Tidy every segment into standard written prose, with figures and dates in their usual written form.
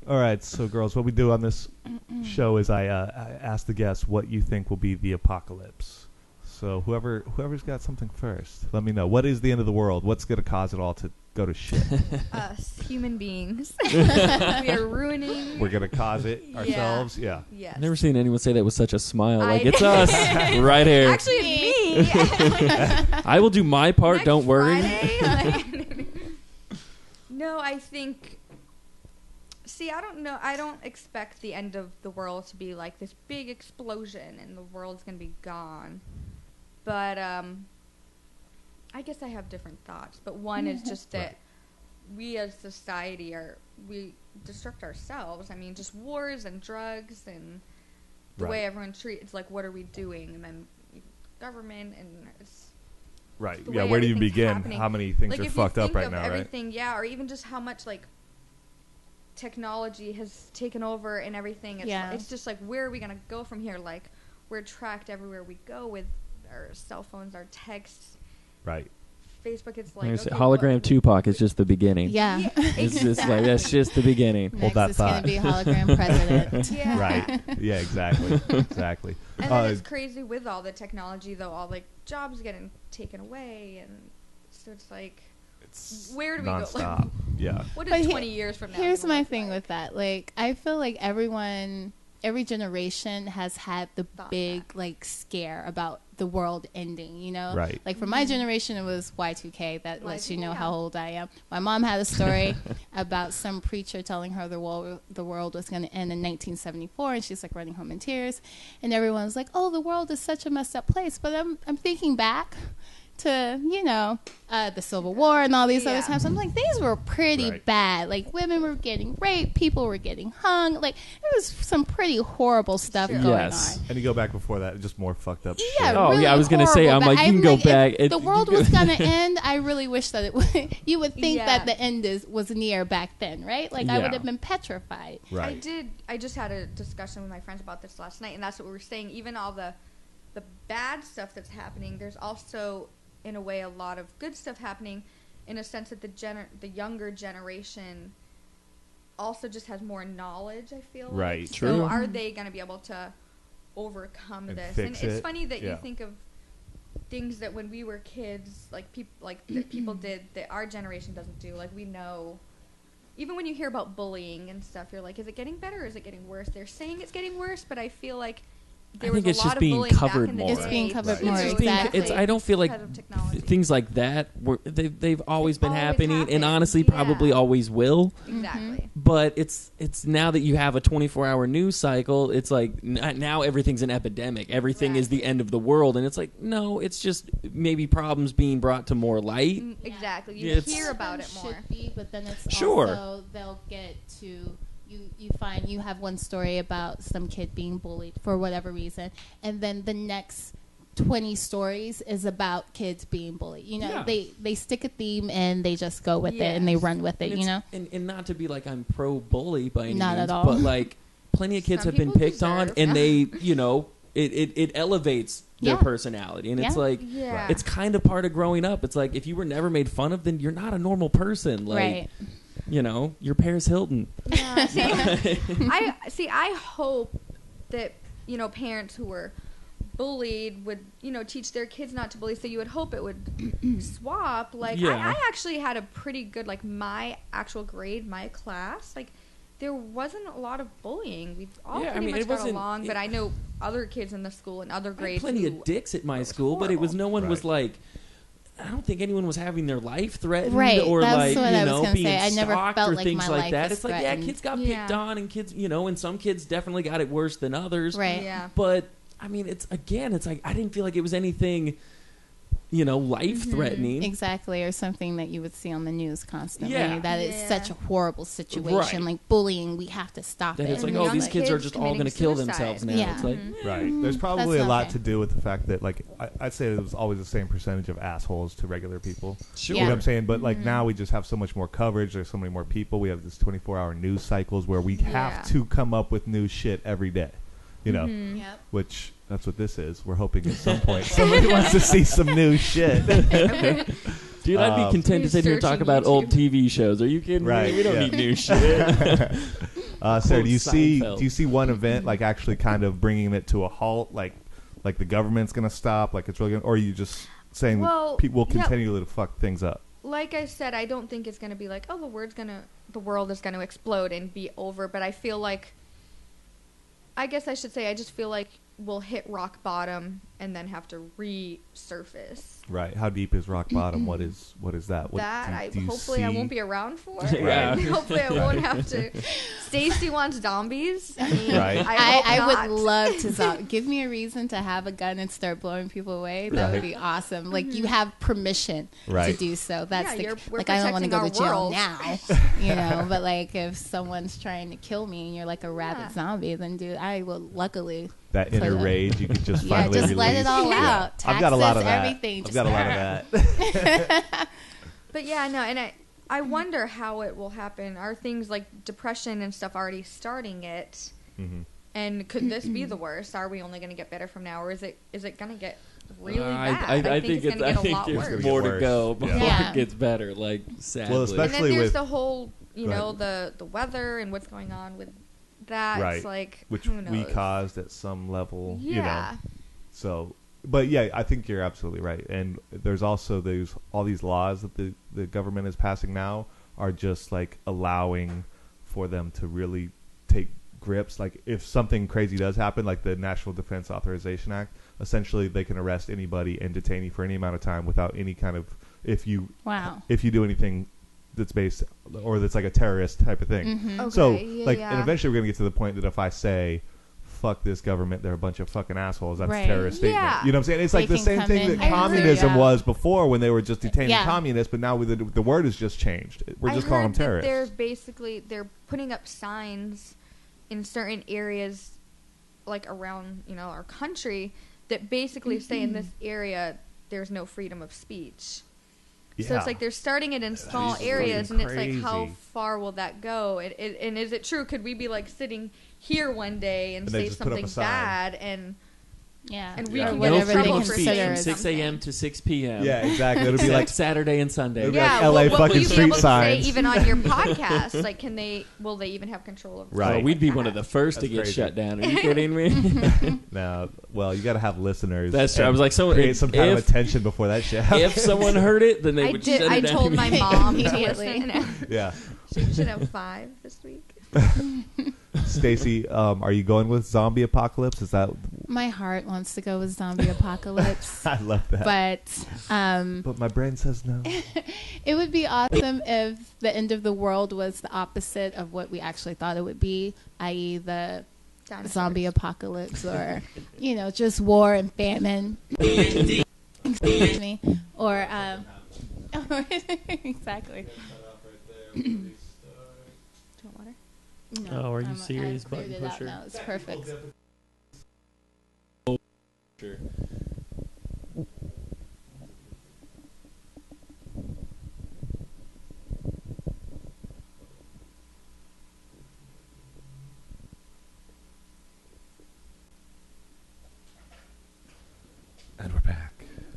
All right, so girls, what we do on this show is I ask the guests what you think will be the apocalypse. So whoever's got something first, let me know. What is the end of the world? What's going to cause it all to go to shit? Us, human beings. We are ruining. We're going to cause it ourselves? Yeah. Yes. I've never seen anyone say that with such a smile. Like, it's us right here. Actually, me. I will do my part, Next don't worry. Friday, no, I think... See, I don't know. I don't expect the end of the world to be like this big explosion and the world's going to be gone. But I guess I have different thoughts. But one is just that we as society we destruct ourselves. I mean, just wars and drugs and the way everyone treats. It's like, what are we doing? And then government and it's right. Yeah. Where do you begin? Happening. How many things like, are fucked up right now? Everything, right? Yeah, or even just how much like technology has taken over and everything. It's just like, where are we gonna go from here? Like, we're tracked everywhere we go with our cell phones, our texts. Right. Facebook, it's like hologram Tupac is just the beginning. Yeah. It's just like, that's just the beginning. Next is going to be hologram president. Yeah. Right. Yeah, exactly. Exactly. And then it's crazy with all the technology, though, all like jobs getting taken away, and so it's like, where do we go? Like, yeah. What is 20 years from now? Here's my thing with that. Like, I feel like every generation has had the big like scare about the world ending, you know? Right. Like for my generation, it was Y2K. That lets you know how old I am. My mom had a story about some preacher telling her the world was going to end in 1974, and she's like running home in tears, and everyone's like, "Oh, the world is such a messed up place." But I'm thinking back to, you know, the Civil War and all these other times. I'm like, these were pretty bad. Like, women were getting raped, people were getting hung. Like, there was some pretty horrible stuff going on. And you go back before that, just more fucked up shit. Really I was going to say, I'm like, you can go back. If the world was going to end, I really wish that it would. You would think that the end was near back then, right? Like, I would have been petrified. Right. I just had a discussion with my friends about this last night, and that's what we were saying. Even all the bad stuff that's happening, there's also, in a way, a lot of good stuff happening, in a sense that the younger generation also just has more knowledge, I feel like. Right. True. So are they going to be able to overcome this? And it's funny that you think of things that when we were kids, like people did that our generation doesn't do. Like, we know, even when you hear about bullying and stuff, you're like, is it getting better or is it getting worse? They're saying it's getting worse, but I feel like I think it's just being covered more. It's being covered more, exactly. I don't feel like things like that, they've always been happening, and honestly probably always will. Exactly. But it's now that you have a 24-hour news cycle, it's like now everything's an epidemic. Everything is the end of the world, and it's like, no, it's just maybe problems being brought to more light. Exactly. You hear about it more. Should be, but then it's also they'll get to... You find you have one story about some kid being bullied for whatever reason, and then the next 20 stories is about kids being bullied. You know, they stick a theme and they just go with it and they run with it, you know? And not to be like I'm pro-bully by any not means, at all. but like plenty of kids have been picked on, and they, you know, it elevates their personality. And it's like, it's kind of part of growing up. It's like, if you were never made fun of, then you're not a normal person. Like, you know, you're Paris Hilton. Yeah. I hope that, you know, parents who were bullied would, you know, teach their kids not to bully. So you would hope it would swap. Like, I actually had a pretty good, like, my actual grade, my class, like, there wasn't a lot of bullying. We all pretty much got along, but I know other kids in the school and other grades. Plenty of dicks at my school, but it was no one was like, I don't think anyone was having their life threatened or that's like, what you know, being I never stalked felt or like things my like life that. was It's like, threatened. kids got picked on, and kids, you know, and some kids definitely got it worse than others. Right. Yeah. But I mean, it's like I didn't feel like it was anything, you know, life-threatening. Exactly, or something that you would see on the news constantly. Yeah. That is such a horrible situation. Like bullying, we have to stop it. It's like, oh, these kids are just all going to kill themselves now. Yeah. It's like, right. There's probably a lot to do with the fact that, like, I'd say it was always the same percentage of assholes to regular people. Sure. You know what I'm saying? But, like, now we just have so much more coverage. There's so many more people. We have this 24-hour news cycles where we have to come up with new shit every day. You know, which that's what this is. We're hoping at some point somebody wants to see some new shit. Dude, I'd be content to sit here and talk about old TV shows. Are you kidding me? We don't need new shit. Sarah, do you see one event like actually kind of bringing it to a halt, like the government's going to stop, like it's really going, or are you just saying that people will continue to fuck things up? Like I said, I don't think it's going to be like, oh, the world is going to explode and be over. But I feel like, I guess I should say, I just feel like we'll hit rock bottom and then have to resurface. Right. How deep is rock bottom? What is that? Hopefully I won't be around for. Yeah. Hopefully I won't have to. Stacy wants zombies. I mean, right. I would love to give me a reason to have a gun and start blowing people away. That would be awesome. Like you have permission to do so. That's like I don't want to go to jail now, But like if someone's trying to kill me and you're like a rabid zombie, then dude, I will luckily. That inner rage, you could just finally just release. let it all out. Taxes, I've got a lot of that. Everything. I've got a lot of that. But yeah, no, and I wonder how it will happen. Are things like depression and stuff already starting it? Mm-hmm. And could this be the worst? Are we only going to get better from now, or is it going to get really bad? I think it's going to get a lot worse. There's more to go before it gets better. Like sadly, well, especially and then there's the whole, the weather and what's going on with. That it's like which we caused at some level, So, but yeah, I think you're absolutely right. And there's also all these laws that the government is passing now are just like allowing for them to really take grips. Like if something crazy does happen, like the National Defense Authorization Act, essentially they can arrest anybody and detain you for any amount of time without any kind of if you do anything that's based or that's like a terrorist type of thing. Mm-hmm. Okay, so and eventually we're gonna get to the point that if I say fuck this government, they're a bunch of fucking assholes, that's a terrorist statement. You know what I'm saying? It's like the same thing that communism was before when they were just detaining communists, but now the word has just changed. We're just calling them terrorists. They're putting up signs in certain areas like around our country that basically say in this area there's no freedom of speech. Yeah. So it's like they're starting it in small areas, and it's like, how far will that go? And is it true? Could we be like sitting here one day and say something bad, and we can get in trouble for saying 6 a.m. to 6 p.m. Yeah, exactly. It'll be like Saturday and Sunday. Yeah, like LA fucking street signs. Even on your podcast, like, will they even have control of? Right, we'd be one of the first to get shut down. Are you kidding me? No, well, you got to have listeners. That's true. I was like, create some kind of attention before that shit happens. If someone heard it, then they would shut it down. I told my mom to listen. Yeah, she should have 5 this week. Stacy, are you going with zombie apocalypse? Is that my heart wants to go with zombie apocalypse? I love that, but my brain says no. It would be awesome if the end of the world was the opposite of what we actually thought it would be, i.e., the zombie apocalypse, or just war and famine. Excuse me, or exactly. No, are you serious, button pusher? No, it's perfect. Sure. And we're back.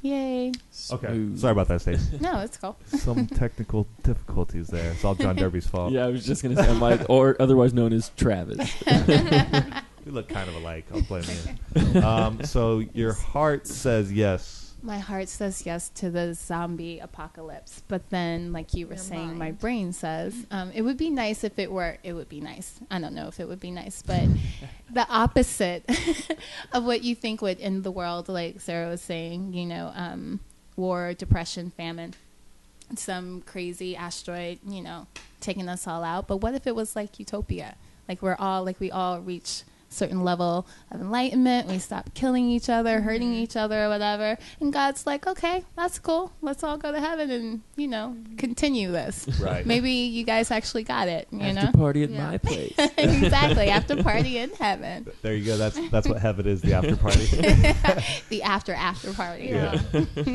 Yay. Okay. Sorry about that, Stacey. No, it's cool. Some technical difficulties there. It's all John Derby's fault. Yeah, I was just going to say, I'm like, or otherwise known as Travis. We look kind of alike. I'll blame you. So your heart says yes. My heart says yes to the zombie apocalypse. But then, like you were saying, my brain says, it would be nice if it would be nice. I don't know if it would be nice, but the opposite of what you think would end the world, like Sarah was saying, war, depression, famine, some crazy asteroid, taking us all out. But what if it was like utopia? Like we all reach certain level of enlightenment, we stop killing each other, hurting each other or whatever, and God's like, okay, that's cool, let's all go to heaven and continue this. Right. Maybe you guys actually got it. After party at my place. Exactly. After party in heaven. There you go. That's what heaven is, the after party. The after party. Yeah.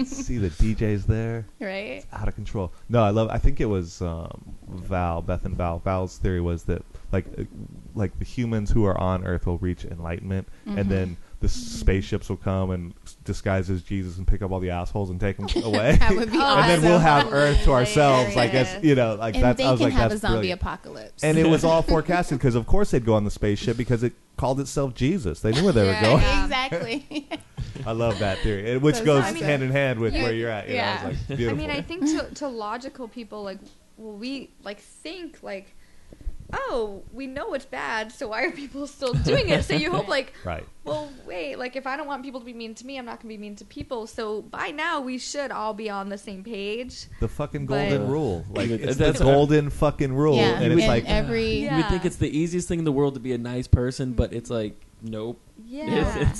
See the DJs there, right? It's out of control. No, I think it was Beth and Val's theory was that like the humans who are on Earth will reach enlightenment, and then the the spaceships will come and disguise as Jesus and pick up all the assholes and take them away. That would be awesome. And then we'll have Earth to ourselves. Like, as you know, like and that's. they I was can like, have that's a zombie brilliant. apocalypse. And it was all forecasted because, of course, they'd go on the spaceship because it called itself Jesus. They knew where they were going. Exactly. I love that theory, which goes hand in hand with where you're at. You know, it's like beautiful. I mean, I think to logical people, like, well, we like think like, oh, we know it's bad, so why are people still doing it? So you hope, like, right. Well, wait, like, if I don't want people to be mean to me, I'm not going to be mean to people. So by now, we should all be on the same page. The fucking golden rule. Like, it's that's the golden fucking rule. Yeah. And it's like... You would think it's the easiest thing in the world to be a nice person, but it's like, nope. Yeah.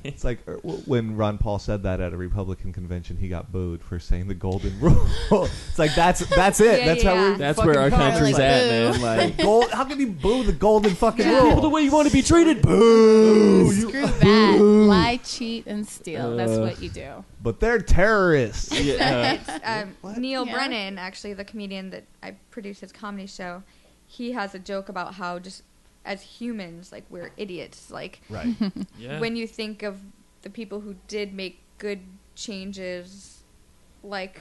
It's like when Ron Paul said that at a Republican convention, he got booed for saying the golden rule. It's like, that's it. That's how we're That's where our country's like, at, man. Like, how can you boo the golden fucking rule? the way you want to be treated. Boo! Screw that. Lie, cheat, and steal. That's what you do. But they're terrorists. Neil Brennan, actually, the comedian that I produce his comedy show, he has a joke about how just as humans, like, we're idiots. Like, right. When you think of the people who did make good changes, like,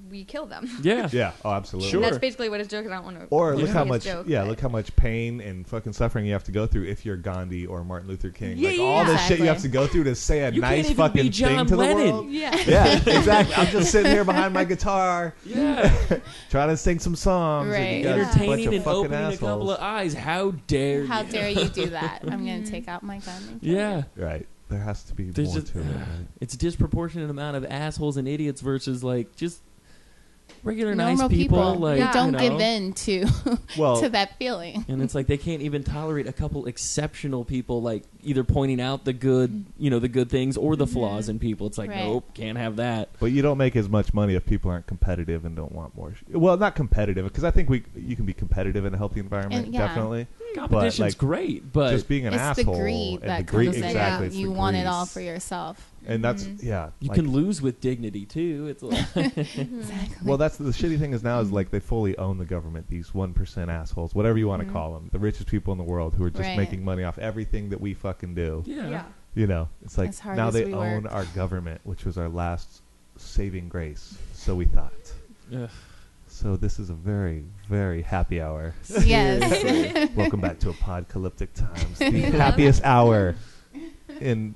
we kill them. Yeah. Yeah. Oh, absolutely. Sure. And that's basically what his joke is. I don't want to. Or look how much. Joke, look how much pain and fucking suffering you have to go through if you're Gandhi or Martin Luther King. Yeah, like all the shit you have to go through to say a You nice can't even fucking be John thing to Lennon. the world. Yeah. Yeah. Exactly. I'm just sitting here behind my guitar. Yeah. Trying to sing some songs. Right. And you got a bunch Entertaining of and fucking opening assholes. a couple of eyes. How dare you? How dare you do that? I'm going to take out my gun. And kill Yeah. you. Right. There has to be There's more just, to it. Right? it's a disproportionate amount of assholes and idiots versus like just regular Normal nice people. Like, Yeah. don't you know? give in to Well, to that feeling. And it's like they can't even tolerate a couple exceptional people, like either pointing out the good, the good things or the flaws in people. It's like, Right. nope, can't have that. but you don't make as much money if people aren't competitive and don't want more. Well, not competitive, because I think you can be competitive in a healthy environment, And, yeah. definitely. Competition's like, great, but just being an It's asshole the greed and that the greed, comes exactly. in. It's You the want it greed. all for yourself. And that's you like, can lose with dignity too. It's like, Exactly. well, that's the shitty thing is now is like they fully own the government. These 1% assholes, whatever you want to call them, the richest people in the world who are just Right. making money off everything that we fucking do. yeah. You know, it's like As hard now as they we own work. our government, which was our last saving grace. So we thought. Ugh. So this is a very, very happy hour. Yes. Welcome back to aPODcalyptic Times, the happiest hour in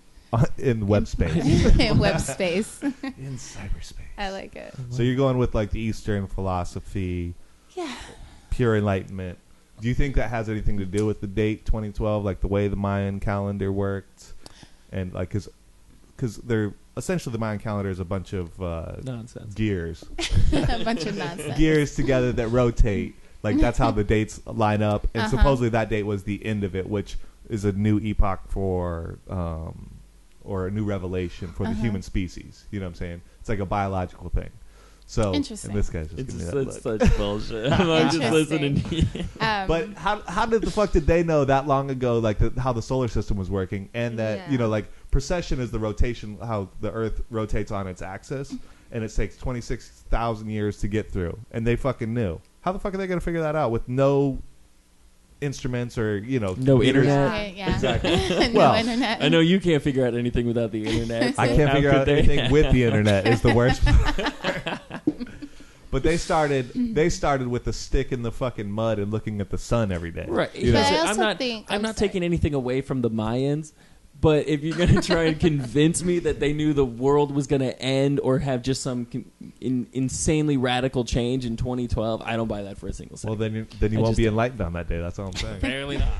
web space, In web space. in cyberspace. I like it. So you're going with like the Eastern philosophy, Yeah. pure enlightenment. Do you think that has anything to do with the date 2012, like the way the Mayan calendar worked, and like because they're essentially the Mayan calendar is a bunch of Nonsense. gears, A bunch of nonsense. gears together that rotate. Like that's how the dates line up, and supposedly that date was the end of it, which is a new epoch for or a new revelation for the human species. You know what I'm saying? It's like a biological thing. So, and Interesting. this guy's just It's giving me just that look. such bullshit. I'm just listening to you. But how did the fuck did they know that long ago, like how the solar system was working, and that like precession is the rotation, how the Earth rotates on its axis, and it takes 26,000 years to get through, and they fucking knew. How the fuck are they gonna figure that out with no instruments or no computers? internet? Yeah. Exactly. No Well, internet. I know you can't figure out anything without the internet. So I can't how figure could out they? anything with the internet is the worst. But they started with the stick in the fucking mud and looking at the sun every day. Right. You know? But I I'm also not. think- I'm I'm not sorry. taking anything away from the Mayans. But if you're going to try and convince me that they knew the world was going to end or have just some insanely radical change in 2012, I don't buy that for a single second. Well, then you won't be enlightened on that day. That's all I'm saying. Apparently not.